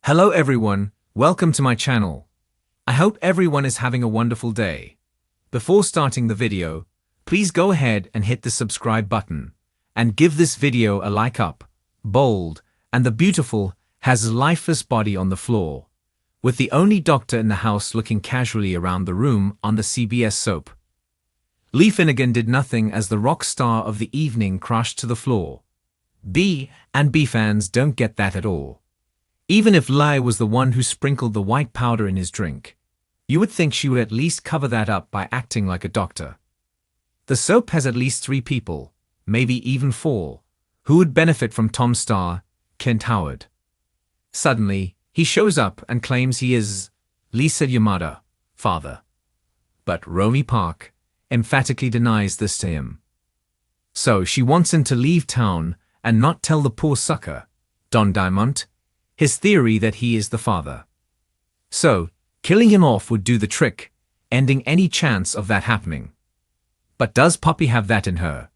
Hello everyone, welcome to my channel. I hope everyone is having a wonderful day. Before starting the video, please go ahead and hit the subscribe button and give this video a like up. Bold and the Beautiful has a lifeless body on the floor, with the only doctor in the house looking casually around the room on the CBS soap. Lee Finnegan did nothing as the rock star of the evening crashed to the floor. B and B fans don't get that at all. Even if Lai was the one who sprinkled the white powder in his drink, you would think she would at least cover that up by acting like a doctor. The soap has at least 3 people, maybe even 4, who would benefit from Tom's star, Kent Howard. Suddenly, he shows up and claims he is Lisa Yamada, father. But Romy Park emphatically denies this to him. So she wants him to leave town and not tell the poor sucker, Don Diamond, his theory that he is the father. So, killing him off would do the trick, ending any chance of that happening. But does Poppy have that in her?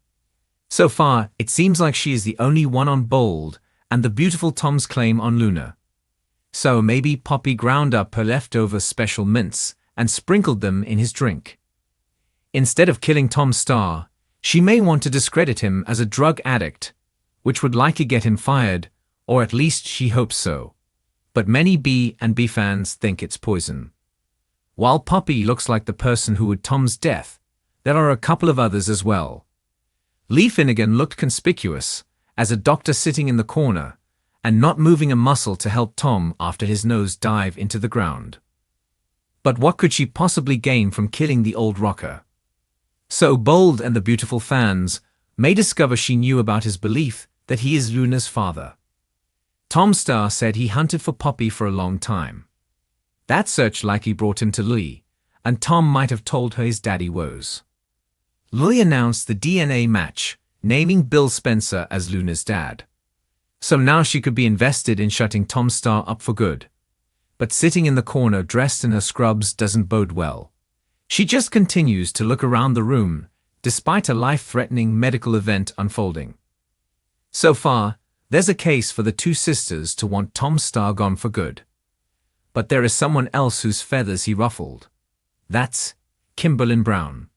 So far, it seems like she is the only one on Bold and the Beautiful Tom's claim on Luna. So maybe Poppy ground up her leftover special mints and sprinkled them in his drink. Instead of killing Tom's star, she may want to discredit him as a drug addict, which would likely get him fired, or at least she hopes so. But many B and B fans think it's poison. While Poppy looks like the person who would Tom's death, there are a couple of others as well. Lee Finnegan looked conspicuous as a doctor sitting in the corner and not moving a muscle to help Tom after his nose dive into the ground. But what could she possibly gain from killing the old rocker? So Bold and the Beautiful fans may discover she knew about his belief that he is Luna's father. Tom Starr said he hunted for Poppy for a long time. That search likely brought him to Lee, and Tom might have told her his daddy woes. Lee announced the DNA match, naming Bill Spencer as Luna's dad. So now she could be invested in shutting Tom Starr up for good. But sitting in the corner dressed in her scrubs doesn't bode well. She just continues to look around the room, despite a life-threatening medical event unfolding. So far, there's a case for the 2 sisters to want Tom Starr gone for good. But there is someone else whose feathers he ruffled. That's Kimberlyn Brown.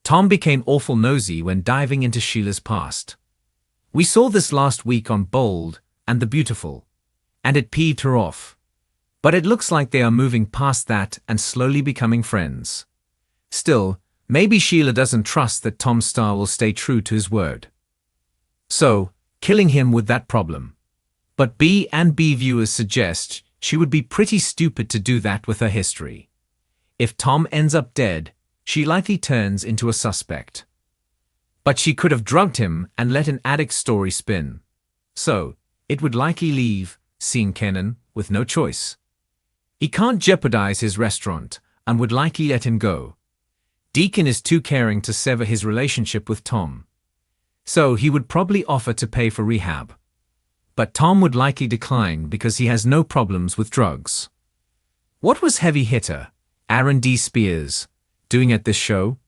Tom became awful nosy when diving into Sheila's past. We saw this last week on Bold and the Beautiful, and it peeved her off. But it looks like they are moving past that and slowly becoming friends. Still, maybe Sheila doesn't trust that Tom Starr will stay true to his word. So, killing him with that problem. But B and B viewers suggest she would be pretty stupid to do that with her history. If Tom ends up dead, she likely turns into a suspect. But she could have drugged him and let an addict story spin. So, it would likely leave Sean Kenan with no choice. He can't jeopardize his restaurant and would likely let him go. Deacon is too caring to sever his relationship with Tom. So he would probably offer to pay for rehab. But Tom would likely decline because he has no problems with drugs. What was heavy hitter Aaron D. Spears doing at this show?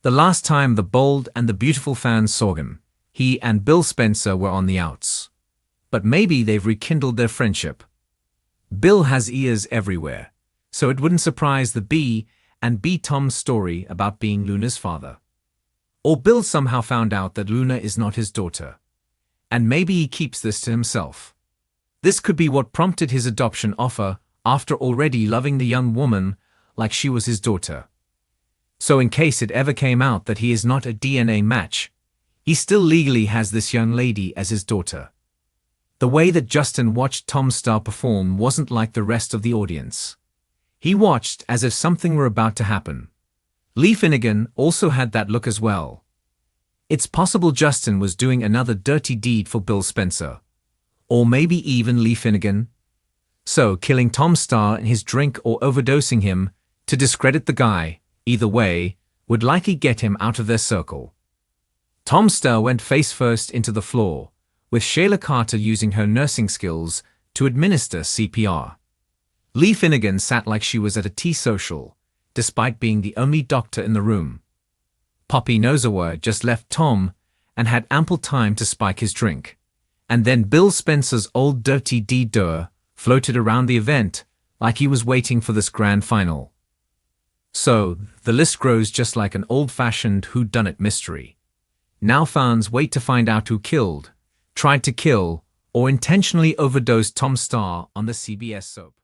The last time the Bold and the Beautiful fans saw him, he and Bill Spencer were on the outs. But maybe they've rekindled their friendship. Bill has ears everywhere, so it wouldn't surprise the B and B Tom's story about being Luna's father. Or Bill somehow found out that Luna is not his daughter. And maybe he keeps this to himself. This could be what prompted his adoption offer after already loving the young woman like she was his daughter. So in case it ever came out that he is not a DNA match, he still legally has this young lady as his daughter. The way that Justin watched Tom Starr perform wasn't like the rest of the audience. He watched as if something were about to happen. Lee Finnegan also had that look as well. It's possible Justin was doing another dirty deed for Bill Spencer. Or maybe even Lee Finnegan. So killing Tom Starr in his drink or overdosing him to discredit the guy, either way, would likely get him out of their circle. Tom Starr went face first into the floor, with Shayla Carter using her nursing skills to administer CPR. Lee Finnegan sat like she was at a tea social, despite being the only doctor in the room. Poppy Nozawa just left Tom and had ample time to spike his drink. And then Bill Spencer's old dirty D-doer floated around the event like he was waiting for this grand final. So, the list grows just like an old-fashioned whodunit mystery. Now fans wait to find out who killed, tried to kill, or intentionally overdosed Tom Starr on the CBS soap.